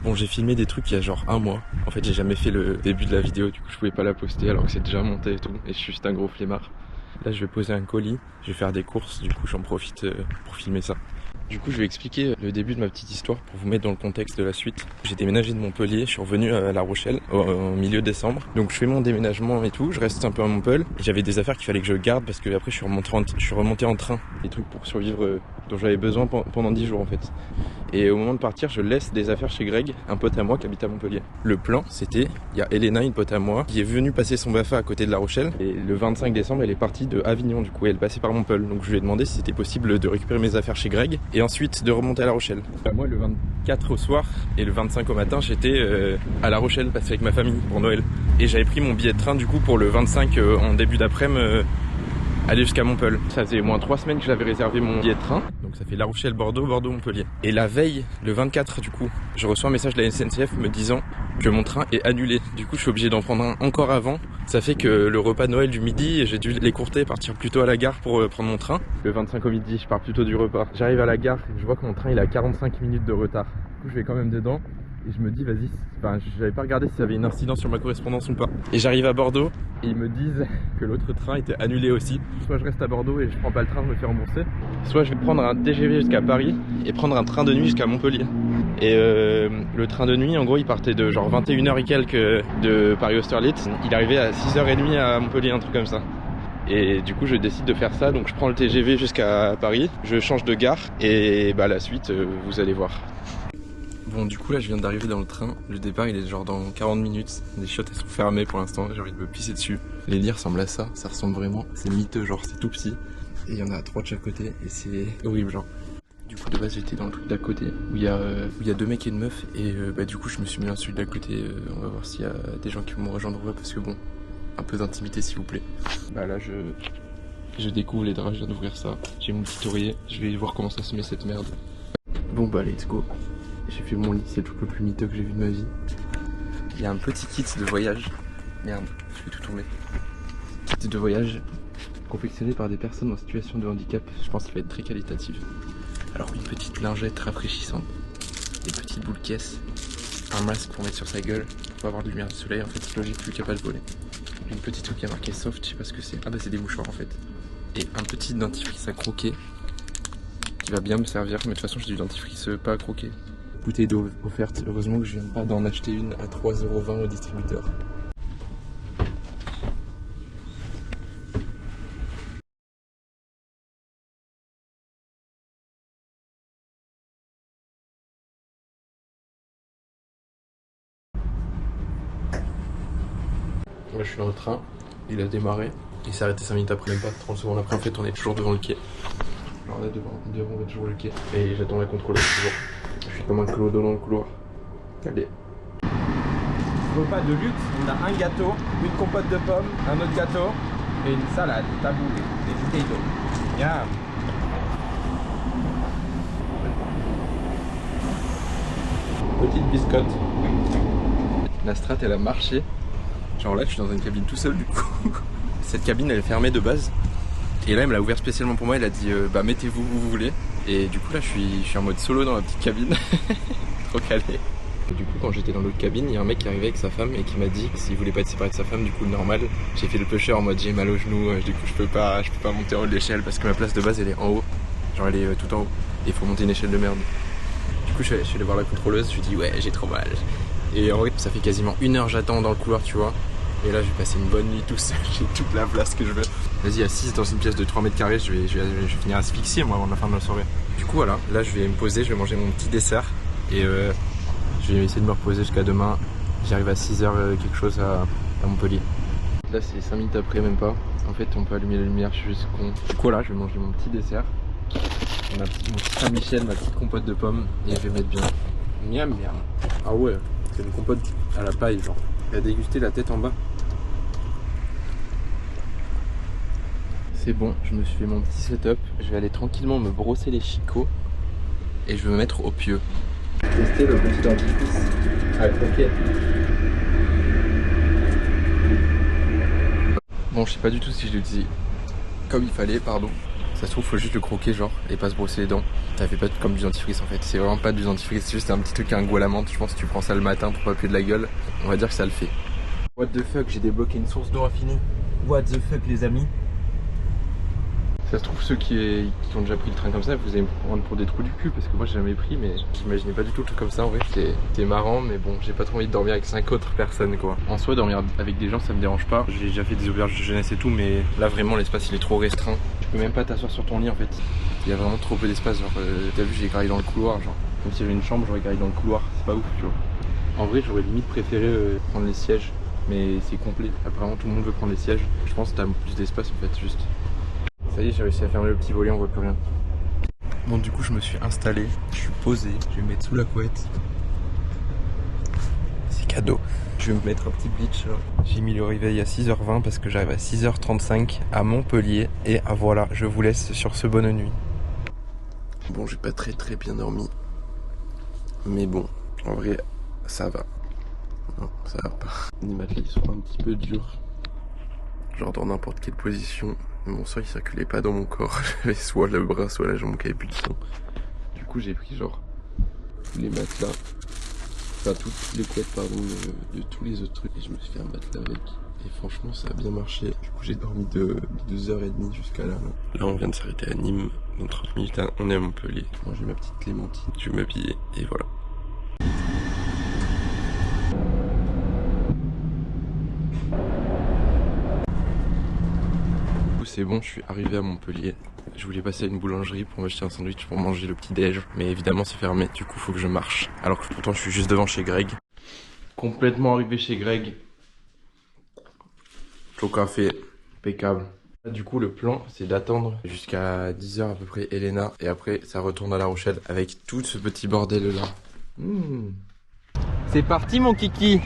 Bon, j'ai filmé des trucs il y a genre un mois. En fait, j'ai jamais fait le début de la vidéo, du coup je pouvais pas la poster alors que c'est déjà monté et tout. Et je suis juste un gros flemmard. Là, je vais poser un colis, je vais faire des courses, du coup j'en profite pour filmer ça. Du coup, je vais expliquer le début de ma petite histoire pour vous mettre dans le contexte de la suite. J'ai déménagé de Montpellier, je suis revenu à La Rochelle au milieu décembre. Donc je fais mon déménagement et tout, je reste un peu à Montpellier. J'avais des affaires qu'il fallait que je garde parce que après je suis remonté en train. Des trucs pour survivre dont j'avais besoin pendant 10 jours en fait. Et au moment de partir, je laisse des affaires chez Greg, un pote à moi qui habite à Montpellier. Le plan, c'était, il y a Elena, une pote à moi, qui est venue passer son BAFA à côté de La Rochelle. Et le 25 décembre, elle est partie de Avignon, du coup, elle passait par Montpellier. Donc je lui ai demandé si c'était possible de récupérer mes affaires chez Greg et ensuite de remonter à La Rochelle. Moi, le 24 au soir et le 25 au matin, j'étais à La Rochelle, passé avec ma famille pour Noël. Et j'avais pris mon billet de train, du coup, pour le 25 en début d'après-midi. Aller jusqu'à Montpellier. Ça faisait au moins 3 semaines que j'avais réservé mon billet de train. Donc ça fait La Rochelle, Bordeaux, Bordeaux, Montpellier. Et la veille, le 24 du coup, je reçois un message de la SNCF me disant que mon train est annulé. Du coup, je suis obligé d'en prendre un encore avant. Ça fait que le repas de Noël du midi, j'ai dû l'écourter et partir plus tôt à la gare pour prendre mon train. Le 25 au midi, je pars plutôt du repas. J'arrive à la gare et je vois que mon train il a 45 minutes de retard. Du coup, je vais quand même dedans. Et je me dis vas-y, enfin j'avais pas regardé si ça avait une incidence sur ma correspondance ou pas. Et j'arrive à Bordeaux et ils me disent que l'autre train était annulé aussi. Soit je reste à Bordeaux et je prends pas le train, je me fais rembourser. Soit je vais prendre un TGV jusqu'à Paris et prendre un train de nuit jusqu'à Montpellier. Et le train de nuit en gros il partait de genre 21h et quelques de Paris-Austerlitz. Il arrivait à 6h30 à Montpellier, un truc comme ça. Et du coup je décide de faire ça, donc je prends le TGV jusqu'à Paris, je change de gare et bah la suite vous allez voir. Bon du coup là je viens d'arriver dans le train, le départ il est genre dans 40 minutes, les chiottes elles sont fermées pour l'instant, j'ai envie de me pisser dessus. Les lits ressemblent à ça ressemble vraiment, c'est miteux genre c'est tout petit. Et il y en a 3 de chaque côté et c'est horrible genre. Du coup de base j'étais dans le truc d'à côté où il y a 2 mecs et une meuf et bah du coup je me suis mis dans celui d'à côté, on va voir s'il y a des gens qui vont me rejoindre parce que bon, un peu d'intimité s'il vous plaît. Bah là je découvre les draps, je viens d'ouvrir ça, j'ai mon petit oreiller, je vais voir comment ça se met cette merde. Bon bah let's go. J'ai fait mon lit, c'est le truc le plus miteux que j'ai vu de ma vie. Il y a un petit kit de voyage. Merde, je vais tout tourner. Kit de voyage confectionné par des personnes en situation de handicap. Je pense qu'il va être très qualitatif. Alors une petite lingette rafraîchissante, des petites boules caisses, un masque pour mettre sur sa gueule, pour pas avoir de lumière du soleil. En fait c'est logique vu qu'il n'y a pas de volet. Une petite truc qui a marqué soft, je sais pas ce que c'est. Ah bah c'est des mouchoirs en fait. Et un petit dentifrice à croquer qui va bien me servir. Mais de toute façon j'ai du dentifrice pas à croquer. Bouteille d'eau offerte, heureusement que je viens pas d'en acheter une à 3,20 € au distributeur. Là je suis dans le train, il a démarré, il s'est arrêté 5 minutes après, même pas 30 secondes après, en fait on est toujours devant le quai. Alors là devant on est toujours le quai, et j'attends la contrôleuse toujours. Je suis comme un clodo dans le couloir. Allez. Repas de luxe, on a un gâteau, une compote de pommes, un autre gâteau et une salade taboulée, des bouteilles d'eau. Yam. Petite biscotte. La strat elle a marché. Genre là je suis dans une cabine tout seul du coup. Cette cabine elle est fermée de base. Et là elle me l'a ouvert spécialement pour moi, elle a dit bah mettez-vous où vous voulez. Et du coup là je suis en mode solo dans la petite cabine. Trop calé. Et du coup quand j'étais dans l'autre cabine, il y a un mec qui arrivait avec sa femme et qui m'a dit que s'il voulait pas être séparé de sa femme, du coup normal. J'ai fait le pusher en mode j'ai mal au genou, du coup je peux pas monter en haut de l'échelle parce que ma place de base elle est en haut. Genre elle est tout en haut. Et il faut monter une échelle de merde. Du coup je suis allé voir la contrôleuse, je lui dis ouais j'ai trop mal. Et en vrai ça fait quasiment 1 heure j'attends dans le couloir tu vois. Et là je vais passer une bonne nuit tout seul, j'ai toute la place que je veux. Vas-y assise dans une pièce de 3 mètres carrés, je vais finir asphyxié moi avant la fin de la soirée. Du coup voilà, là je vais me poser, je vais manger mon petit dessert. Et je vais essayer de me reposer jusqu'à demain. J'arrive à 6h quelque chose à Montpellier. Là c'est 5 minutes après même pas. En fait on peut allumer la lumière, je suis juste con. Du coup là je vais manger mon petit dessert. Mon petit Saint-Michel, ma petite compote de pommes. Et je vais mettre bien. Miam miam. Ah ouais, c'est une compote à la paille genre. Elle a dégusté la tête en bas. C'est bon, je me suis fait mon petit setup. Je vais aller tranquillement me brosser les chicots. Et je vais me mettre au pieu. Tester le petit dentifrice à croquer. Bon, je sais pas du tout si je l'ai dit comme il fallait, pardon. Ça se trouve, faut juste le croquer, genre, et pas se brosser les dents. Ça fait pas comme du dentifrice en fait. C'est vraiment pas du dentifrice, c'est juste un petit truc qui a un goût à la menthe. Je pense que tu prends ça le matin pour pas puer de la gueule. On va dire que ça le fait. What the fuck, j'ai débloqué une source d'eau infinie. What the fuck, les amis. Ça se trouve, ceux qui ont déjà pris le train comme ça, vous allez me prendre pour des trous du cul parce que moi j'ai jamais pris, mais j'imaginais pas du tout le truc comme ça en vrai. C'était marrant, mais bon, j'ai pas trop envie de dormir avec 5 autres personnes quoi. En soi, dormir avec des gens ça me dérange pas. J'ai déjà fait des auberges de jeunesse et tout, mais là vraiment l'espace il est trop restreint. Tu peux même pas t'asseoir sur ton lit en fait. Il y a vraiment trop peu d'espace. Genre, t'as vu, j'ai graillé dans le couloir. Genre, comme si j'avais une chambre, j'aurais graillé dans le couloir. C'est pas ouf, tu vois. En vrai, j'aurais limite préféré prendre les sièges, mais c'est complet. Apparemment, tout le monde veut prendre les sièges. Je pense que t'as plus d'espace en fait, juste. Ça y est, j'ai réussi à fermer le petit volet, on voit plus rien. Bon, du coup, je me suis installé, je suis posé, je vais me mettre sous la couette. C'est cadeau. Je vais me mettre un petit bleach. J'ai mis le réveil à 6h20 parce que j'arrive à 6h35 à Montpellier. Et voilà, je vous laisse sur ce bonne nuit. Bon, j'ai pas très bien dormi. Mais bon, en vrai, ça va. Non, ça va pas. Les matelas, ils sont un petit peu durs. Genre dans n'importe quelle position. Mon sang il circulait pas dans mon corps. J'avais soit le bras, soit la jambe qui avait plus de sang. Du coup j'ai pris genre tous les matelas. Enfin toutes les couettes pardon de tous les autres trucs. Et je me suis fait un matelas avec. Et franchement ça a bien marché. Du coup j'ai dormi de 2h30 jusqu'à là. Là on vient de s'arrêter à Nîmes. Dans 30 minutes on est à Montpellier. Moi j'ai ma petite clémentine. Je vais m'habiller et voilà. C'est bon, je suis arrivé à Montpellier. Je voulais passer à une boulangerie pour m'acheter un sandwich pour manger le petit déj. Mais évidemment c'est fermé, du coup faut que je marche. Alors que pourtant je suis juste devant chez Greg. Complètement arrivé chez Greg. Chaud café, impeccable. Du coup le plan c'est d'attendre jusqu'à 10h à peu près Elena. Et après ça retourne à La Rochelle avec tout ce petit bordel là. C'est parti mon kiki.